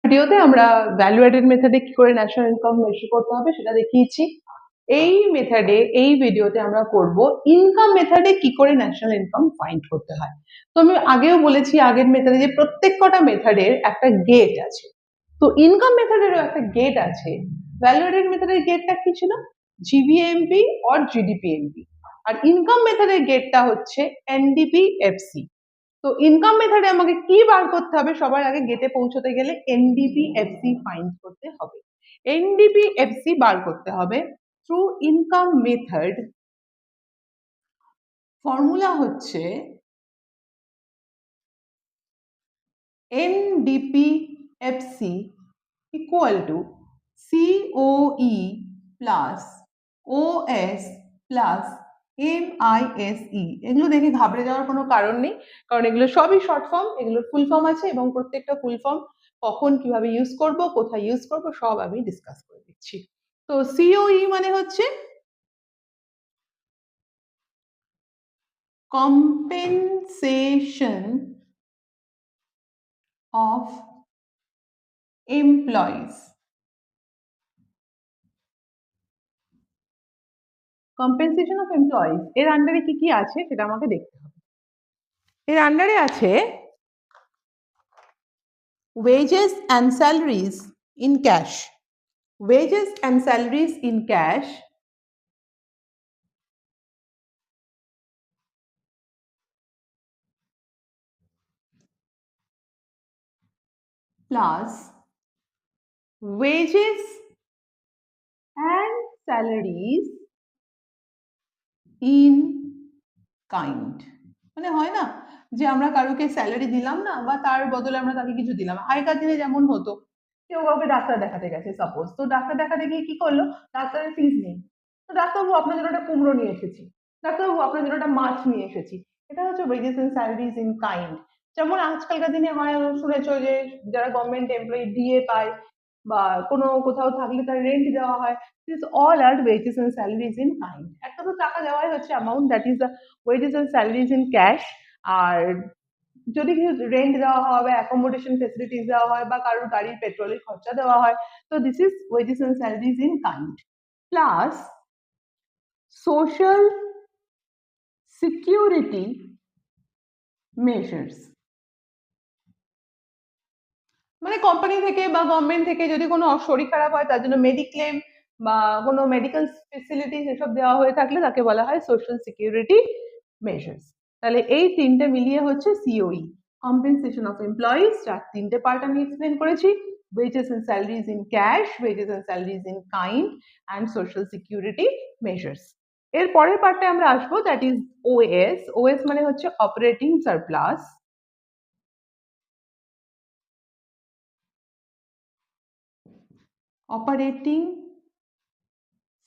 ভিডিওতে আমরা value added মেথডে কি করে ন্যাশনাল ইনকাম মেজার করতে হবে সেটা দেখিয়েছি। এই মেথডে এই ভিডিওতে আমরা করব ইনকাম মেথডে কি করে ন্যাশনাল ইনকাম ফাইন্ড করতে হয়। তো আমি আগেও বলেছি আগের মেথডে যে প্রত্যেক কটা মেথডের একটা গেট আছে, তো ইনকাম মেথডেরও একটা গেট আছে। ভ্যালু অ্যাডেড মেথডের গেটটা কি ছিল? জিভিএমপি অর জিডিপিএমপি, আর ইনকাম মেথডের গেটটা হচ্ছে এনডিপিএফসি। তো ইনকাম মেথডে আমাকে কি বার করতে হবে? সবার আগে গেটে পৌঁছতে গেলে এনডিপিএফসি ফাইন্ড করতে হবে। এনডিপিএফসি বার করতে হবে থ্রু ইনকাম মেথড। ফর্মুলা হচ্ছে NDPFC equal to COE plus OS plus MISE. এগুলো দেখে ঘাবড়ে যাওয়ার কোনো কারণ নেই, কারণ এগুলো সবই শর্ট ফর্ম, এগুলোর ফুল ফর্ম আছে এবং প্রত্যেকটা ফুল ফর্ম কখন কিভাবে ইউজ করব, কোথায় ইউজ করব, সব আমি ডিসকাস করে দিচ্ছি। তো সিওই মানে হচ্ছে compensation of employees। Compensation of employees এর আন্ডারে কি কি আছে সেটা আমাকে দেখতে হবে। এর আন্ডারে আছে wages and salaries in cash, wages and salaries in cash plus wages and salaries in kind। মানে হয় না যে আমরা কারোকে স্যালারি দিলাম না, বা তার বদলে আমরা তাকে কিছু দিলাম। আগেকার দিনে যেমন হতো, কেউ কাউকে ডাক্তার দেখাতে গেছে সাপোজ, তো ডাক্তার দেখাতে গিয়ে কি করলো, ডাক্তারের ফিস নেই, তো ডাক্তারবাবু আপনার জন্য একটা কুমড়ো নিয়ে এসেছি, ডাক্তারবাবু আপনার জন্য একটা মাছ নিয়ে এসেছি। এটা হচ্ছে wages and salaries in kind. যেমন আজকালকার দিনে হয়, শুনেছো যে যারা গভর্নমেন্ট এমপ্লয়ি ডিএ পায়, বা কোনো কোথাও থাকলে তার রেন্ট দেওয়া হয়, this all are wages and salaries in kind. একটা তো টাকা দেওয়াই হচ্ছে amount, that is the wages and salaries in cash. আর যদি কিছু রেন্ট দেওয়া হয় বা অ্যাকোমোডেশন ফেসিলিটিস দেওয়া হয় বা কারোর গাড়ির পেট্রোলের খরচা দেওয়া হয়, তো this is wages and salaries in kind plus social security measures. মানে কোম্পানি থেকে বা গভর্নমেন্ট থেকে যদি কোনো শরীর খারাপ হয় তার জন্য মেডিক্লেম বা কোনো মেডিকেল ফেসিলিটিস এসব দেওয়া হয়ে থাকলে তাকে বলা হয় সোশ্যাল সিকিউরিটি মেজার্স। তাহলে এই তিনটে মিলিয়ে হচ্ছে সিওই, কম্পেনসেশন অফ এমপ্লয়িজ। যার তিনটে পার্ট আমি এক্সপ্লেন করেছি, wages and salaries in cash, wages and salaries in kind and social security measures. এর পরের পার্টে আমরা আসবো, দ্যাট ইজ ওএস। ওএস মানে হচ্ছে অপারেটিং সারপ্লাস। অপারেটিং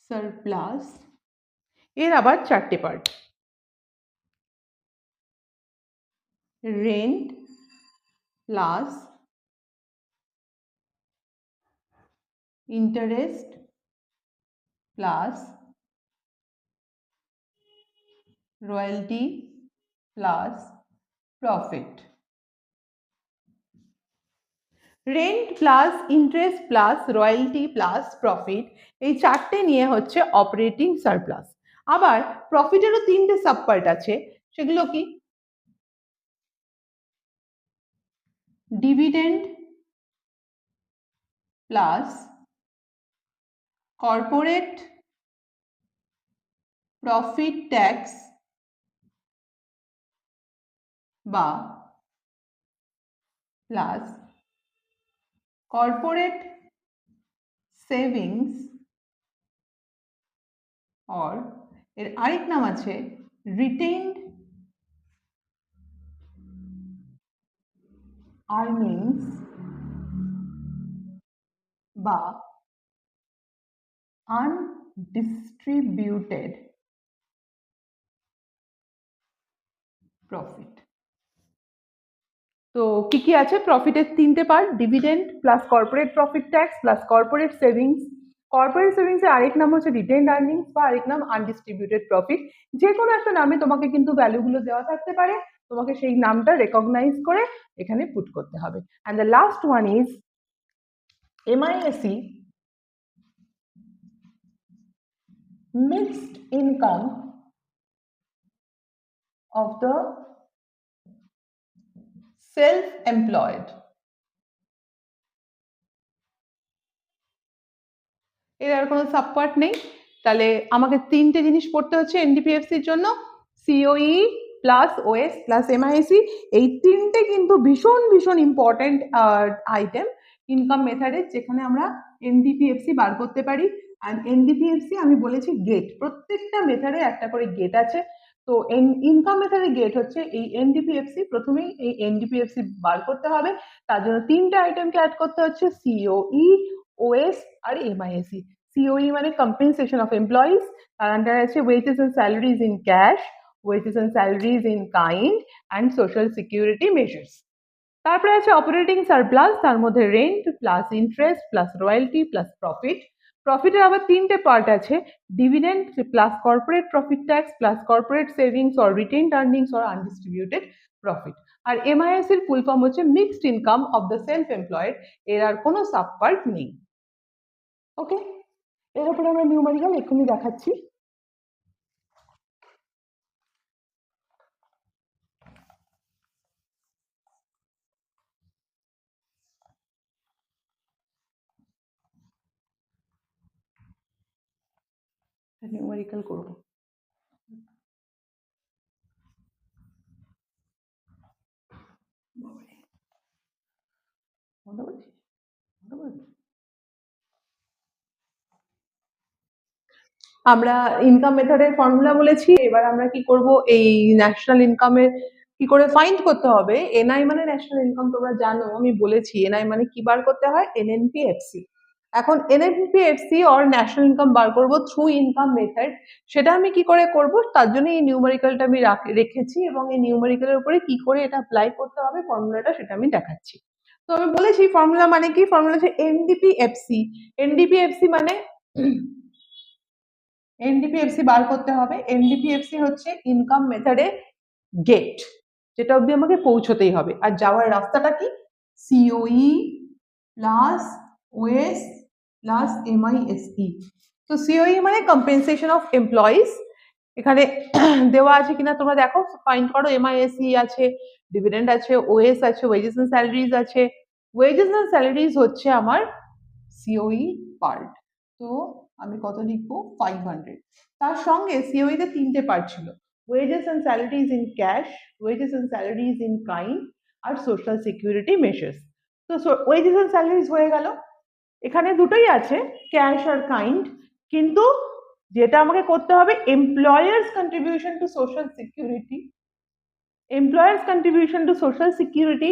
সারপ্লাস এর আবার চারটে part, rent plus interest plus royalty plus profit. Rent plus interest plus royalty plus profit, এই চারটে নিয়ে হচ্ছে অপারেটিং সারপ্লাস। আবার প্রফিটেরও তিনটে সাবপার্ট আছে, সেগুলো কি? Dividend plus corporate profit tax বা প্লাস কর্পোরেট সেভিংস, और এর আরেক নাম আছে রিটেইনড আর্নিংস বা আনডিস্ট্রিবিউটেড প্রফিট। তো কি কি আছে প্রফিটের তিনটে part, dividend plus corporate profit tax plus corporate savings. Corporate savings এর আরেক নাম হচ্ছে রিটেইনড আর্নিংস বা আরেক নাম আনডিস্ট্রিবিউটেড প্রফিট। যে কোনো একটা নামে তোমাকে কিন্তু ভ্যালুগুলো দেওয়া থাকতে পারে, তোমাকে সেই নামটা রেকগনাইজ করে এখানে পুট করতে হবে। And the last one is MISC mixed income of the self-employed. এর আর কোনো সাবপার্ট নেই, তাহলে আমাকে তিনটে জিনিস পড়তে হচ্ছে এনডিপিএফসির জন্য, সিওই প্লাস ওএস প্লাস এমআইএসি। এই তিনটে কিন্তু ভীষণ ভীষণ ইম্পর্টেন্ট আইটেম ইনকাম মেথডের, যেখানে আমরা এনডিপিএফসি বার করতে পারি। আর এনডিপিএফসি আমি বলেছি গেট, প্রত্যেকটা মেথডে একটা করে গেট আছে। তো ইনকাম মেথডের গেট হচ্ছে এই এনডিপিএফসি। প্রথমেই এই এনডিপিএফসি বার করতে হবে, তার জন্য তিনটে আইটেমকে অ্যাড করতে হচ্ছে, সিওই, ওএস আর এমআইএসি। COE মানে compensation of employees, আর আন্ডার আছে wages and salaries in cash, wages and salaries in kind and social security measures। তারপরে আছে অপারেটিং সারপ্লাস, তার মধ্যে rent plus interest plus royalty plus profit. প্রফিটের আবার তিনটে পার্ট আছে, dividend plus corporate profit tax plus corporate savings or retained earnings or undistributed profit. আর MIS এর ফুল ফর্ম হচ্ছে mixed income of the self employed. এর আর কোনো সাব পার্ট নেই। ওকে, এর উপরে আমরা নিউমেরিক্যাল এক্ষুনি দেখাচ্ছি। নিউমেরিক্যাল করব। আমরা ইনকাম মেথডের ফর্মুলা বলেছি, এবার আমরা কি করব, এই ন্যাশনাল ইনকামের কি করে ফাইন্ড করতে হবে। এনআই মানে ন্যাশনাল ইনকাম, তোমরা জানো আমি বলেছি এনআই মানে কি বার করতে হয়, এনএনপিএফসি। এখন এনএনপিএফসি অর ন্যাশনাল ইনকাম বার করব থ্রু ইনকাম মেথড। সেটা আমি কি করে করব, তার জন্য এই নিউমেরিক্যালটা আমি রেখেছি, এবং এই নিউমেরিক্যালের উপরে কি করে এটা অ্যাপ্লাই করতে হবে ফর্মুলাটা সেটা আমি দেখাচ্ছি। তো আমি বলেছি ফর্মুলা মানে কি, ফর্মুলা হচ্ছে এনডিপিএফসি। এনডিপিএফসি মানে এনডিপিএফসি বার করতে হবে। এনডিপিএফসি হচ্ছে ইনকাম মেথডে গেট, যেটা অবধি আমাকে পৌঁছতেই হবে। আর যাওয়ার রাস্তাটা কি, সিওই প্লাস ওএস প্লাস এমআইএসই। তো সিওই মানে কম্পেনসেশন অফ এমপ্লয়িজ, এখানে দেওয়া আছে কিনা তোমরা দেখো, ফাইন্ড করো। এমআইএসই আছে, ডিভিডেন্ড আছে, ওএস আছে, ওয়েজেস এন্ড স্যালারিজ আছে। ওয়েজেস এন্ড স্যালারিজ হচ্ছে আমার সিওই পার্ট, তো আমি কত লিখবো, 500। তার সঙ্গে সিওই তে তিনটে পার্ট ছিল, wages and salaries in cash, wages and salaries in kind আর সোশ্যাল সিকিউরিটি মেজার্স। তো ওয়েজেস এন্ড স্যালারিজ হয়ে গেল, এখানে দুটোই আছে, ক্যাশ আর কাইন্ড। কিন্তু যেটা আমাকে করতে হবে, employers contribution to social security, employers contribution to social security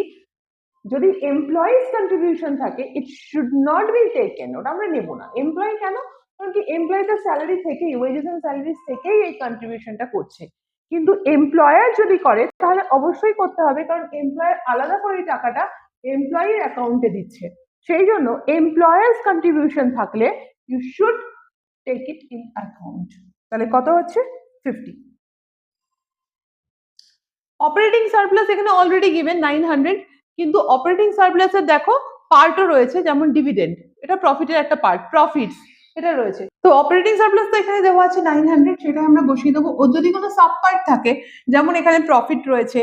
যদি এমপ্লয়িজ কন্ট্রিবিউশন থাকে, it should not be taken, ওটা আমরা নেবো না। এমপ্লয়ি কেন, কারণ কি এমপ্লয়িদের স্যালারি থেকেই, ওয়েজেস এন্ড স্যালারিজ থেকেই এই কন্ট্রিবিউশনটা করছে। কিন্তু এমপ্লয়ার যদি করে তাহলে অবশ্যই করতে হবে, কারণ এমপ্লয়ার আলাদা করে এই টাকাটা এমপ্লয়ির অ্যাকাউন্টে দিচ্ছে। সেই জন্য এমপ্লয়ার্স কন্ট্রিবিউশন থাকলে you should take it in account. তাহলে কত হচ্ছে, 50। অপারেটিং সারপ্লাস এখানে অলরেডি গিভেন 900, কিন্তু অপারেটিং সারপ্লাসের দেখো পার্টও রয়েছে, যেমন ডিভিডেন্ড, এটা প্রফিটের একটা পার্ট, প্রফিটস এটা রয়েছে। তো অপারেটিং সারপ্লাস তো এখানে দেওয়া আছে 900, সেটা আমরা বসিয়ে দেবো। ওর যদি কোনো সাব পার্ট থাকে, যেমন এখানে প্রফিট রয়েছে,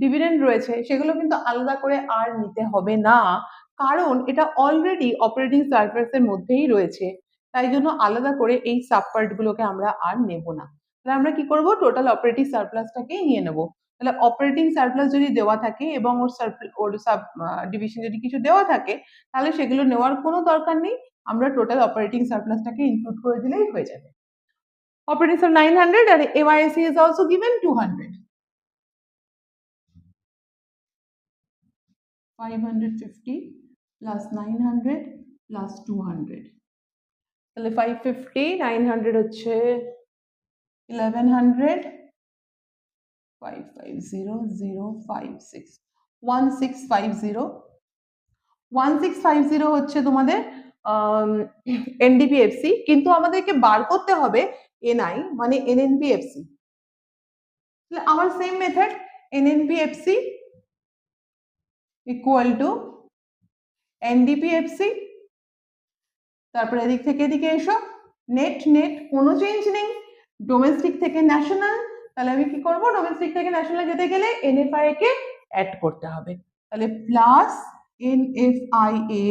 ডিভিডেন্ড রয়েছে, সেগুলো কিন্তু আলাদা করে আর নিতে হবে না, কারণ এটা অলরেডি অপারেটিং সারপ্লাসের মধ্যেই রয়েছে। তাই জন্য আলাদা করে এই সাব পার্ট গুলোকে আমরা আর নেব না। তাহলে আমরা কি করব, টোটাল অপারেটিং সারপ্লাসটাকেই নিয়ে নেব। তাহলে অপারেটিং সারপ্লাস যদি দেওয়া থাকে এবং ওর সাব ডিভিশন যদি কিছু দেওয়া থাকে, তাহলে সেগুলো নেওয়ার কোনো দরকার নেই, আমরা টোটাল অপারেটিং সারপ্লাসটাকে ইনক্লুড করে দিলেই হয়ে যাবে। Operating sir 900 and MISC is also given 200, 550 plus 900 plus 200, তাহলে 550 900 হচ্ছে 1100, 550056 1650, 1650 হচ্ছে তোমাদের এনডিপিএফসি, কিন্তু আমাদেরকে বার করতে হবে এনআই মানে এনএনপিএফসি। আমার সেম মেথড, এনএনপিএফসি ইকুয়াল টু এনডিপিএফসি তারপরে এদিক থেকে এদিকে এসো, নেট নেট কোনো চেঞ্জ নেই, ডোমেস্টিক থেকে ন্যাশনাল, তাহলে আমি কি করব, ডোমেস্টিক থেকে ন্যাশনাল যেতে গেলে এনএফআইএ কে অ্যাড করতে হবে, তাহলে প্লাস এনএফআইএ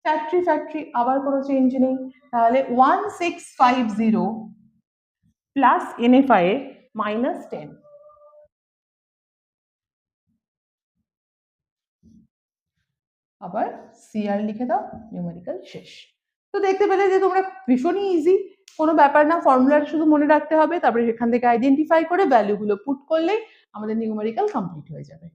ফ্যাক্টরি ফ্যাক্টরি আবার কোনো চেঞ্জ নেই, তাহলে 1650 প্লাস এনএফআইএ মাইনাস 10। আবার সিআর লিখে দাও, নিউমেরিক্যাল শেষ। তো দেখতে পেলে যে তোমরা ভীষণই ইজি, কোনো ব্যাপার না, ফর্মুলা শুধু মনে রাখতে হবে, তারপরে সেখান থেকে আইডেন্টিফাই করে ভ্যালুগুলো পুট করলেই আমাদের নিউমেরিক্যাল কমপ্লিট হয়ে যাবে।